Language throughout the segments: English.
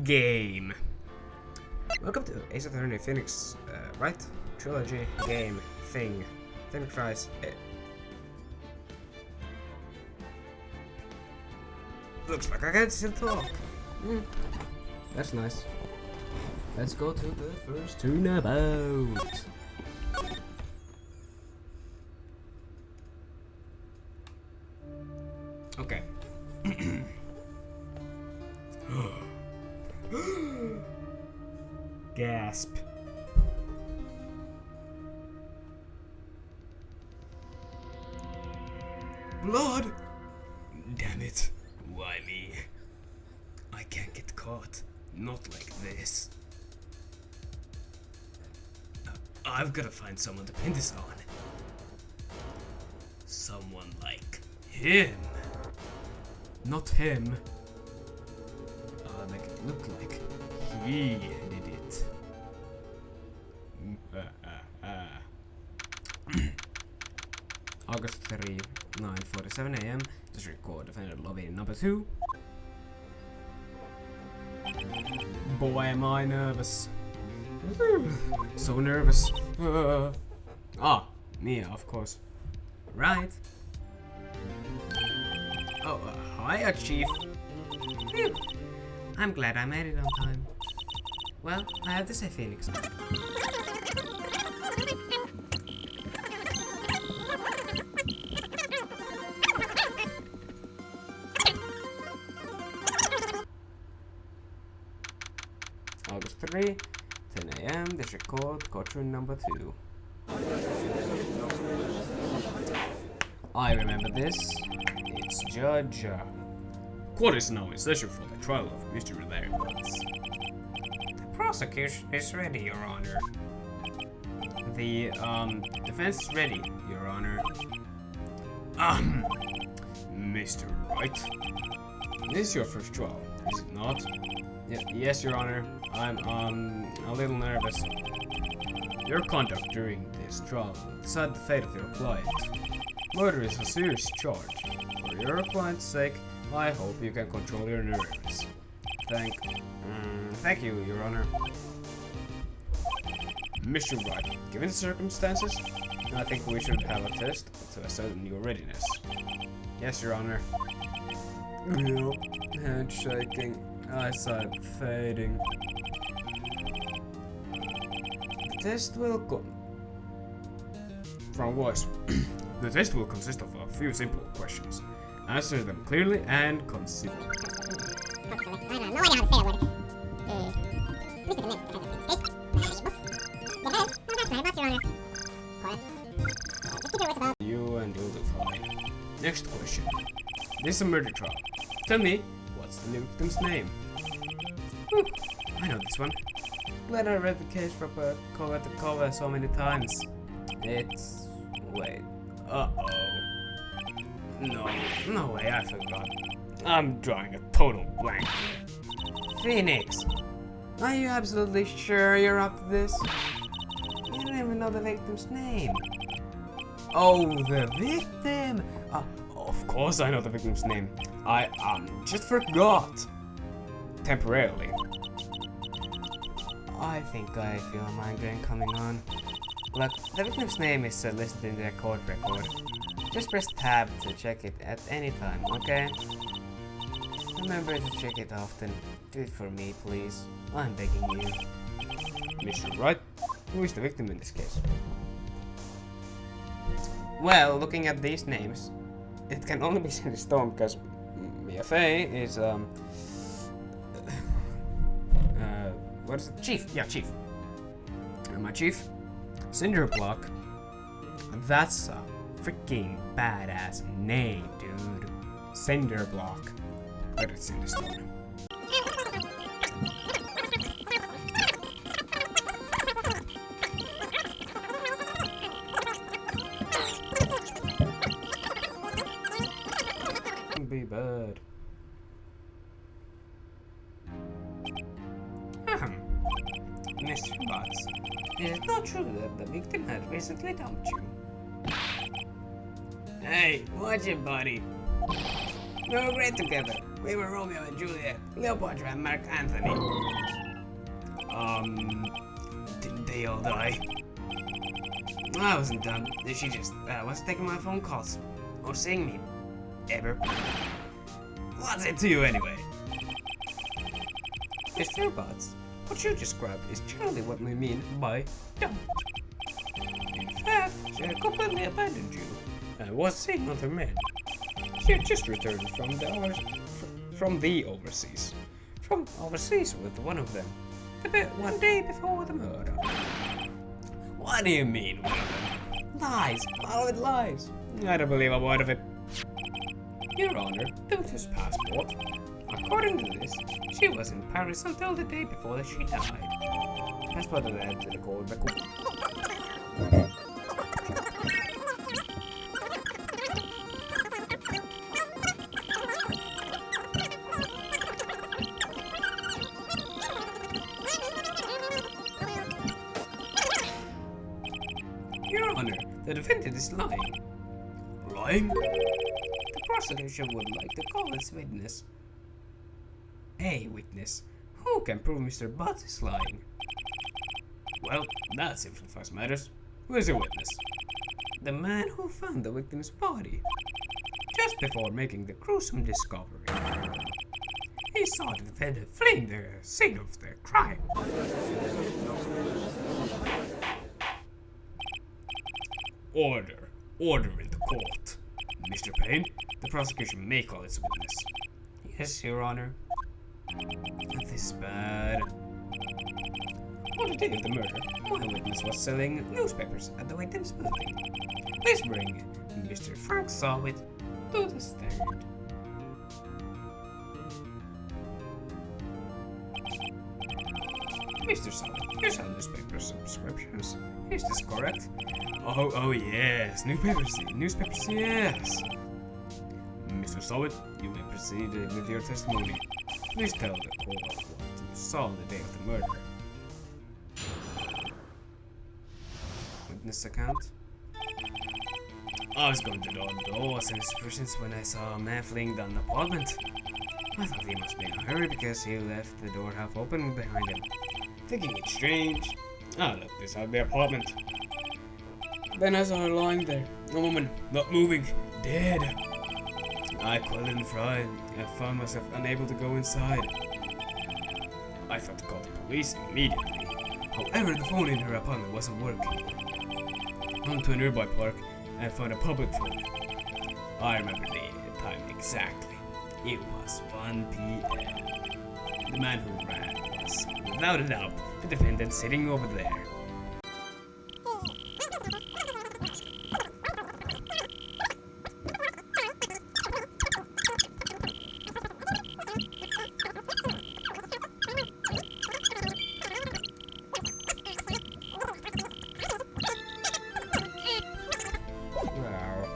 game. Welcome to Ajatustykki Phoenix, right? Trilogy, game, thing. Phoenix Rise. Looks like I can still talk. That's nice. Let's go to the first turnabout. Okay. Gasp. Blood! Damn it. Why me? I can't get caught. Not like this. I've gotta find someone to pin this on. Someone like him. Not him. Make it look like he did it. August 3, 9:47 AM. Just record defender lobby number 2. Boy, am I nervous. So nervous. Mia, of course. Right. Oh, hiya, Chief. Phew. I'm glad I made it on time. Well, I have to say Phoenix. August 3, 10 AM, this record, courtroom number 2. I remember this. It's Judge. Court is now in session for the trial of Mr. Larry Woods. The prosecution is ready, Your Honor. The defense is ready, Your Honor. Mr. Wright, this is your first trial, is it not? Yes, Your Honor. I'm a little nervous. Your conduct during this trial will decide the fate of your client. Murder is a serious charge. For your client's sake, I hope you can control your nerves. Thank you, Your Honor. Mr. Wright, given the circumstances, I think we should have a test to ascertain your readiness. Yes, Your Honor. Head shaking, eyesight fading. The test will from voice. The test will consist of a few simple questions. Answer them clearly and concisely. You and you'll do fine. Next question. This is a murder trial. Tell me, what's the victim's name? I know this one. Glad I read the case from cover to cover so many times. It's... wait. Uh-oh. No way, I forgot. I'm drawing a total blank. Phoenix, are you absolutely sure you're up to this? You don't even know the victim's name. Oh, the victim! Of course I know the victim's name. I just forgot. Temporarily. I think I feel a migraine coming on. Look, the victim's name is listed in the court record. Just press tab to check it at any time, okay? Remember to check it often. Do it for me, please. I'm begging you. Mr. Wright, who is the victim in this case? Well, looking at these names, it can only be Cindy Stone because Mia Fey is what is it? Chief. Yeah, Chief. And my chief, Cinder Block. That's a freaking badass name, dude. Cinder Block. But it's Cindy Stone. Be bad. Mr. Butts, is it not true that the victim had recently dumped you? Hey, watch it, buddy. We were great together. We were Romeo and Juliet, Cleopatra and Mark Anthony. Didn't they all die? I wasn't done. She just wasn't taking my phone calls or seeing me. Ever. What's it to you anyway? Mr. Robots, what you described is generally what we mean by dumped. In fact, she had completely abandoned you and was seeing other men. She had just returned from the overseas. From overseas with one of them. One day before the murder. What do you mean, one of them? Lies! All of it lies! I don't believe a word of it. Your Honor, due to his passport. According to this, she was in Paris until the day before she died. Passport led to the court record. Your Honor, the defendant is lying. Lying? The prosecution would like to call its witness. A witness. Who can prove Mr. Butts is lying? Well, that simplifies matters. Who is a witness? The man who found the victim's body. Just before making the gruesome discovery. He saw the defendant fleeing the scene of the crime. Order. Order in the court. Mr. Payne, the prosecution may call its witness. Yes, Your Honor. This is bad. On the day of the murder, my witness was selling newspapers at the victim's building. Please bring Mr. Frank Sawit to the stand. Mr. Sawit, you sell newspaper subscriptions. Is this correct? Oh yes, newspapers, yes. Mr. Sawit, you may proceed with your testimony. Please tell the court what you saw on the day of the murder. Witness account. I was going to the doors and expressions when I saw a man fleeing down the apartment. I thought he must be in a hurry because he left the door half open behind him. Thinking it strange, I looked inside the apartment. Then I saw her lying there, a woman, not moving, dead. I quelled in fright and found myself unable to go inside. I thought to call the police immediately. However, the phone in her apartment wasn't working. I went to a nearby park and found a public phone. I remember the time exactly. It was 1 p.m. The man who ran was, without a doubt, the defendant sitting over there. Wow.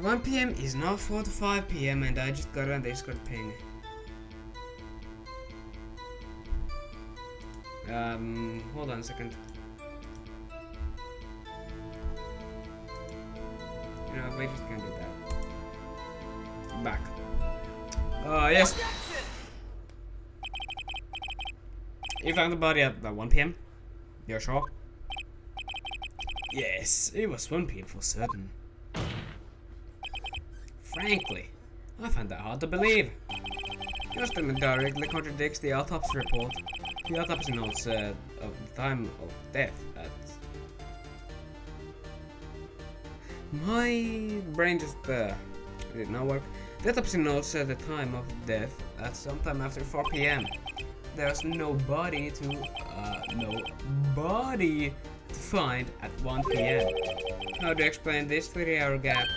1 p.m. is now 4 to 5 p.m. and I just got a Discord ping. Hold on a second. No, we just can't do that. Back. Yes. You found the body at 1 p.m.? You're sure? Yes, it was 1 p.m. for certain. Frankly, I find that hard to believe. Your statement directly contradicts the autopsy report. The autopsy notes of the time of death at... My brain just did not work. The autopsy notes the time of death at sometime after 4 p.m. There's no body to find at 1 p.m. How do you explain this 3-hour gap?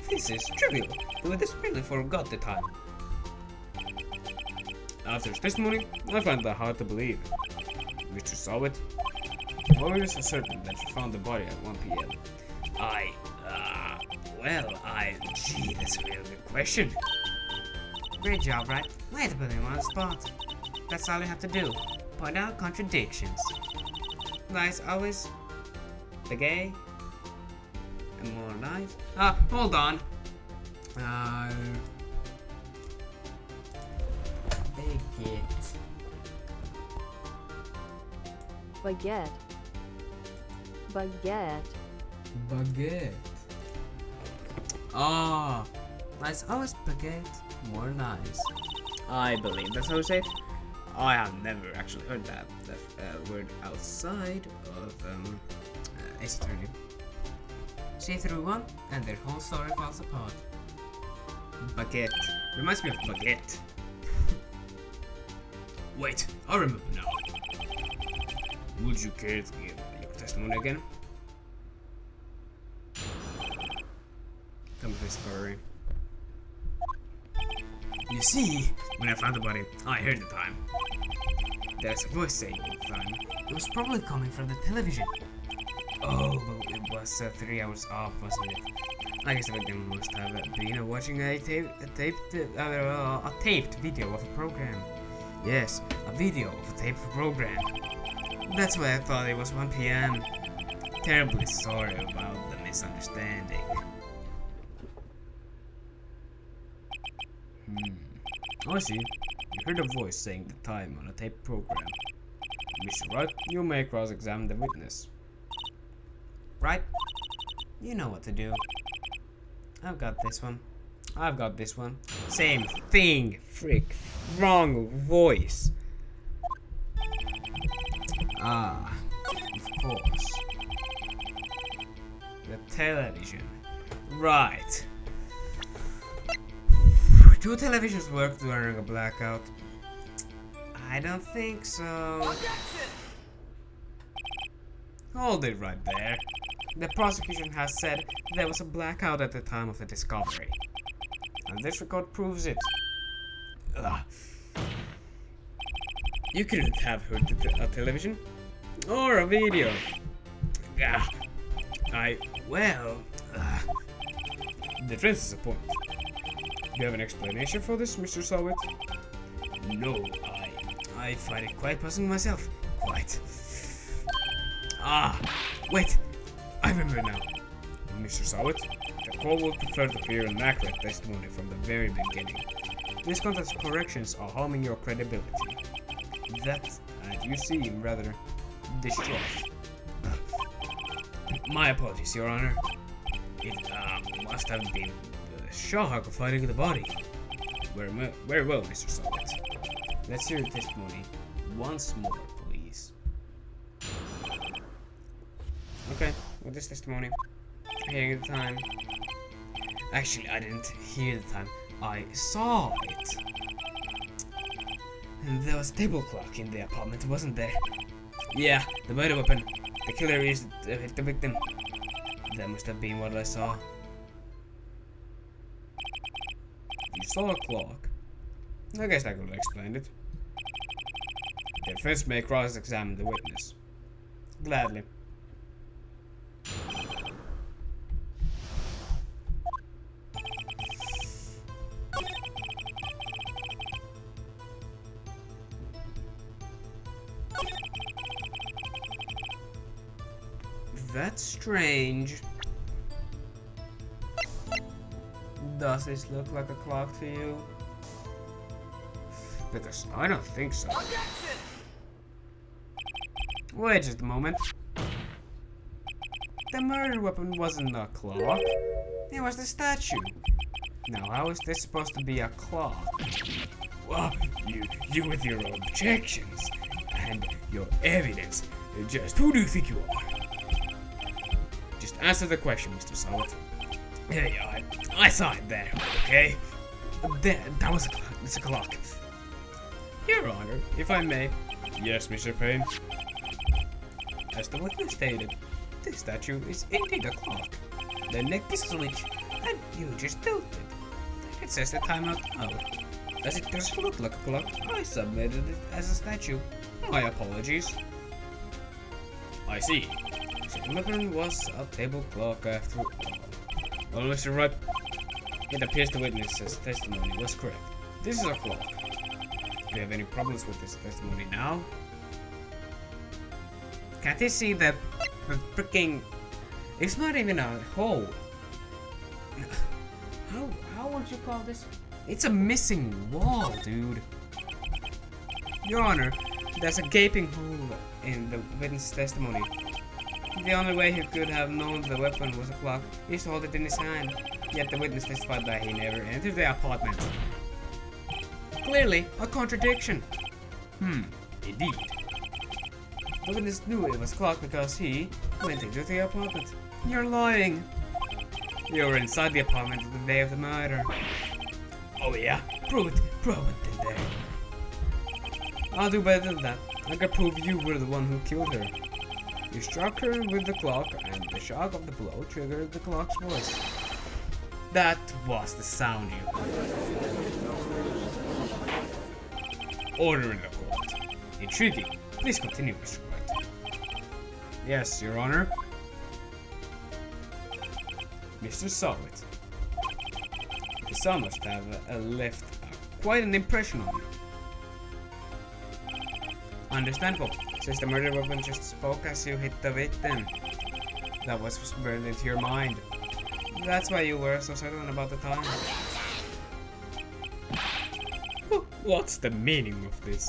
This is trivial. We just really forgot the time. After his testimony, I find that hard to believe. Mr. Sawit, Why were you so certain that you found the body at 1 p.m.? Gee, that's a real good question. Great job, right? Way to put him on the spot. That's all you have to do. Point out contradictions. Lies always the gay and more lies. Hold on. Baguette. Baguette. Baguette. Ah, lies always baguette, more lies. I believe that's how you say it. I have never actually heard that word outside of Ace Attorney. See through one, and their whole story falls apart. Baguette. Reminds me of baguette. Wait, I remember now. Would you care to give your testimony again? Come please, hurry. You see, when I found the body, I heard the time. There's a voice saying the time. It was probably coming from the television. Oh, but it was 3 hours off, wasn't it? I guess the victim must have been watching a taped video of a program. Yes, a video of a taped program. That's why I thought it was 1 p.m. Terribly sorry about the misunderstanding. I see. You heard a voice saying the time on a tape program. Mr. Wright, you may cross-examine the witness. Right? You know what to do. I've got this one. I've got this one. Same thing. Frick. Wrong voice. Ah, of course. The television. Right. Do televisions work during a blackout? I don't think so. Hold it right there. The prosecution has said there was a blackout at the time of the discovery. And this record proves it. Ugh. You couldn't have heard a television or a video. The defense is a point. Do you have an explanation for this, Mr. Sawit? No, I find it quite puzzling myself. Quite. Wait. I remember now. Mr. Sawit, the court will prefer to hear an accurate testimony from the very beginning. These context corrections are harming your credibility. That, and you seem rather distraught. My apologies, Your Honor. It must have been the shock of finding the body. Very well, Mr. Sawit. Let's hear your testimony once more, please. Okay, with this testimony, hearing the time. Actually, I didn't hear the time. I saw it. And there was a table clock in the apartment, wasn't there? Yeah, the murder weapon. The killer used to hit the victim. That must have been what I saw. You saw a clock. I guess that could have explained it. The defense may cross-examine the witness. Gladly. That's strange. Does this look like a clock to you? Because I don't think so. Wait just a moment. The murder weapon wasn't a clock. It was the statue. Now how is this supposed to be a clock? Well, you with your objections and your evidence. Just who do you think you are? Just answer the question, Mr. Sawit. Yeah, I saw it there, okay? That was a clock. It's a clock. Your Honor, if I may. Yes, Mr. Payne. As the witness stated, this statue is indeed a clock. The neck is switched, and you just tilted. It says the time out. As it doesn't look like a clock, I submitted it as a statue. My apologies. I see. So the weapon was a table clock after all. Well, Mr. Wright, it appears the witness's testimony was correct. This is a clock. Do you have any problems with this testimony now? Can't you see that the freaking... It's not even a hole. How would you call this? It's a missing wall, dude. Your Honor, there's a gaping hole in the witness testimony. The only way he could have known the weapon was a clock is to hold it in his hand. Yet the witness testified that he never entered the apartment. Clearly, a contradiction. Indeed. The witness knew it was a clock because he went into the apartment. You're lying. You were inside the apartment the day of the murder. Oh yeah? Prove it then. I'll do better than that. I can prove you were the one who killed her. You struck her with the clock, and the shock of the blow triggered the clock's voice. That was the sound you heard. Order in the court. Intriguing. Please continue, Mr. Wright. Yes, Your Honor. Mr. Solid. The sound must have left quite an impression on you. Understandable, since the murder weapon just spoke as you hit the victim. That was burned into your mind. That's why you were so certain about the time. What's the meaning of this?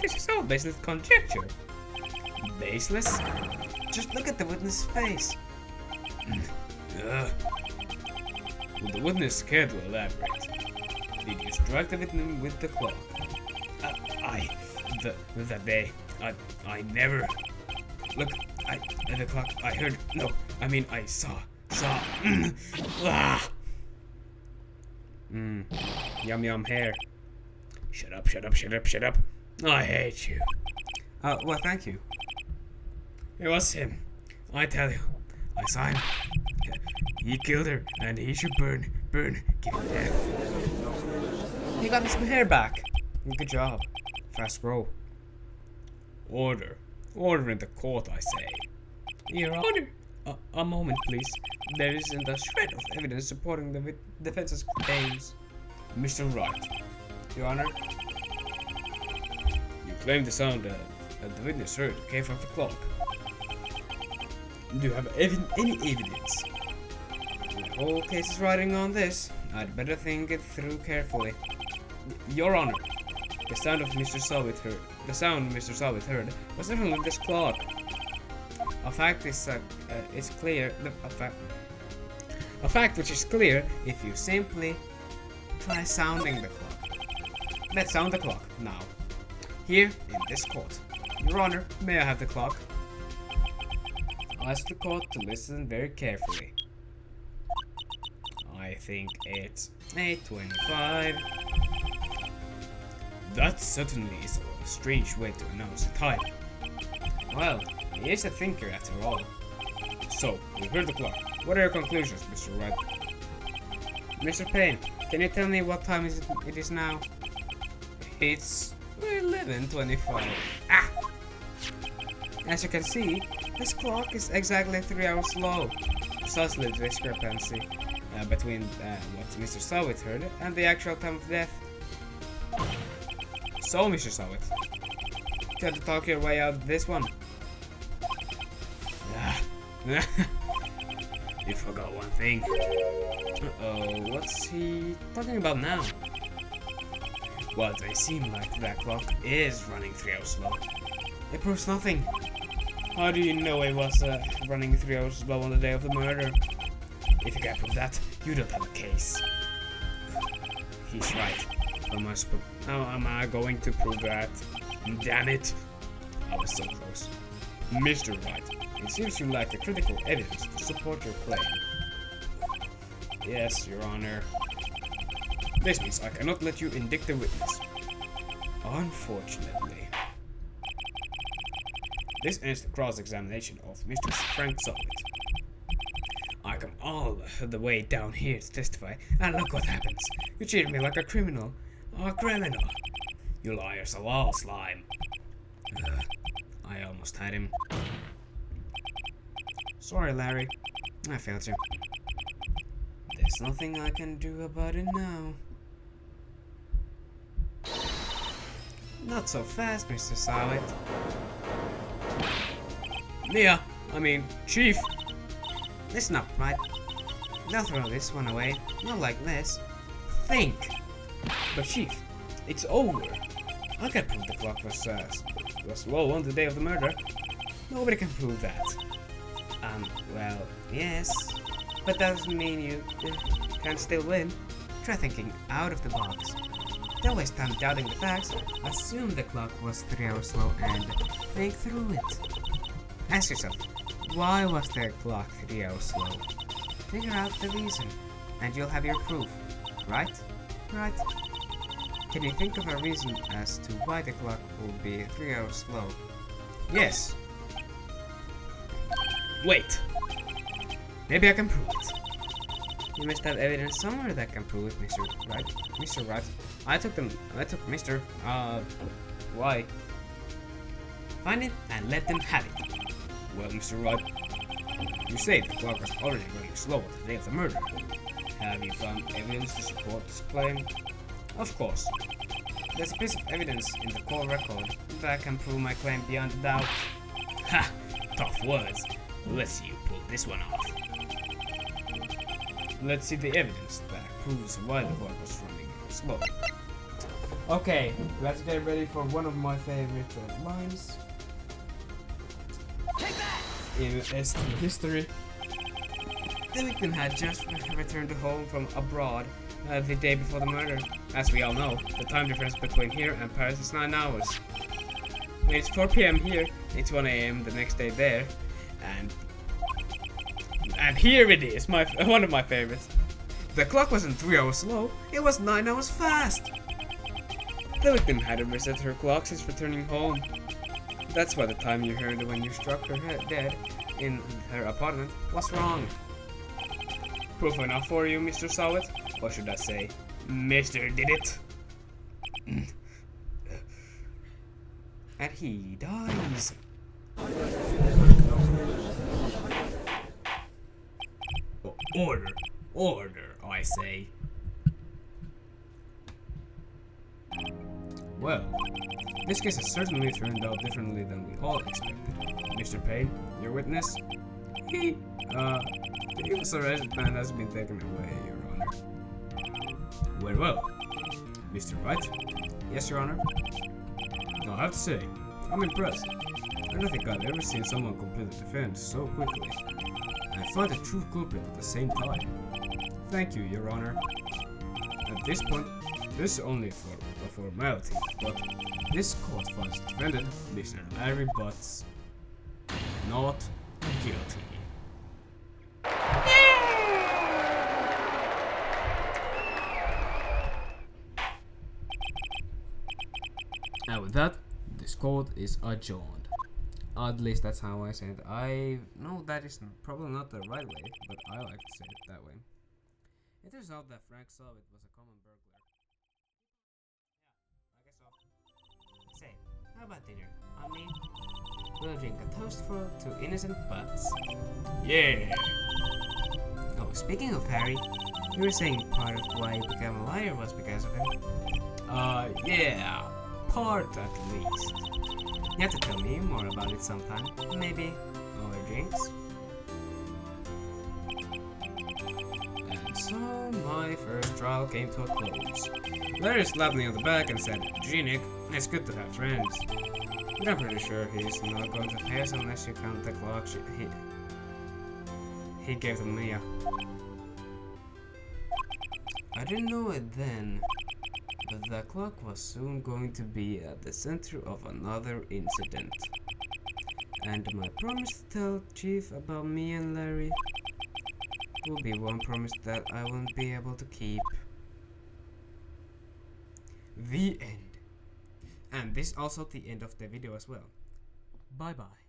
This is all baseless conjecture. Baseless? Just look at the witness's face. Would the witness care to elaborate? Did you strike the victim with the clock? That day, I never... Look, the clock, I heard... No, I mean, I saw... Yum hair. Shut up. I hate you. Well, thank you. It was him. I tell you. I saw him. He killed her, and he should burn, give him death. He got his hair back. Good job. Fast grow. Order in the court, I say. Your Honor. A moment, please. There isn't a shred of evidence supporting the defense's claims. Mr. Wright. Your Honor. You claim the sound that the witness heard came from the clock. Do you have any evidence? The whole case is riding on this. I'd better think it through carefully. Your Honor, the sound Mr. Solid heard was definitely this clock. A fact which is clear if you simply try sounding the clock. Let's sound the clock now. Here in this court. Your Honor, may I have the clock? I'll ask the court to listen very carefully. I think it's 8:25. That certainly is a strange way to announce the time. Well, he is a thinker after all. So, we heard the clock. What are your conclusions, Mr. Wright? Mr. Payne, can you tell me what time it is now? It's 11:25. As you can see, this clock is exactly 3 hours slow. Precisely the discrepancy between what Mr. Solid heard and the actual time of death. So, Mr. Solid, you have to talk your way out of this one. You forgot one thing. Uh-oh, what's he talking about now? Well, they seem like that clock is running 3 hours slow. It proves nothing. How do you know it was running 3 hours slow on the day of the murder? If you can't prove that, you don't have a case. He's right. How am I going to prove that? Damn it! I was so close. Mr. Wright, it seems you lack the critical evidence to support your claim. Yes, Your Honor. This means I cannot let you indict the witness. Unfortunately. This ends the cross-examination of Mr. Frank Solid. I come all the way down here to testify, and look what happens. You treated me like a criminal. A criminal. You liars are all slime. I almost had him. Sorry, Larry. I failed you. There's nothing I can do about it now. Not so fast, Mr. Silent. Chief. This is not right. Don't throw this one away. Not like this. Think. But Chief, it's over. I can prove the clock was slow on the day of the murder. Nobody can prove that. Well, yes. But that doesn't mean you can still win. Try thinking out of the box. Don't waste time doubting the facts. Assume the clock was 3 hours slow and think through it. Ask yourself, why was the clock 3 hours slow? Figure out the reason, and you'll have your proof. Right? Right. Can you think of a reason as to why the clock will be 3 hours slow? Yes. Wait. Maybe I can prove it. You must have evidence somewhere that can prove it, Mr. Right? Mr. Right. I took Mr. Why? Find it and let them have it. Well, Mr. Right, you say the clock was already running slow on the day of the murder. Have you found evidence to support this claim? Of course. There's a piece of evidence in the call record that can prove my claim beyond a doubt. Ha! Tough words. Let's see you pull this one off. Let's see the evidence that proves why the clock was running slow. Okay, let's get ready for one of my favorite lines in ST history. The victim had just returned home from abroad the day before the murder. As we all know, the time difference between here and Paris is 9 hours. When it's 4 PM here, it's 1 AM the next day there, and here it is, one of my favorites. The clock wasn't 3 hours slow, it was 9 hours fast. The victim hadn't reset her clock since returning home. That's why the time you heard when you struck her head dead in her apartment was wrong. Proof enough for you, Mr. Sowett? Or should I say, Mr. Did It? And he dies. Order, order, I say. Well, this case has certainly turned out differently than we all expected. Mr. Payne, your witness? The U.S. arrested man has been taken away, Your Honor. Very well. Mr. Wright? Yes, Your Honor? I'll have to say, I'm impressed. I don't think I've ever seen someone complete a defense so quickly. I find a true culprit at the same time. Thank you, Your Honor. At this point, this is only for a formality, but this court finds the defendant, Mr. Larry Butts, not guilty. And with that, this court is adjourned. At least that's how I say it. I know that is probably not the right way, but I like to say it that way. It turns out that Frank Sowett was a common burglar. Yeah, I guess so. Say, how about dinner? I mean, we'll drink a toast for two innocent butts. Yeah! Oh, speaking of Harry, you were saying part of why you became a liar was because of him? Yeah. Part at least. You have to tell me more about it sometime. Maybe over drinks. And so my first trial came to a close. Larry slapped me on the back and said, "Gee, Nick, it's good to have friends." But I'm pretty sure he's not going to pay us unless you count the clock he gave to Mia. I didn't know it then, but the clock was soon going to be at the center of another incident. And my promise to tell Chief about me and Larry will be one promise that I won't be able to keep. The end. And this is also the end of the video as well. Bye bye.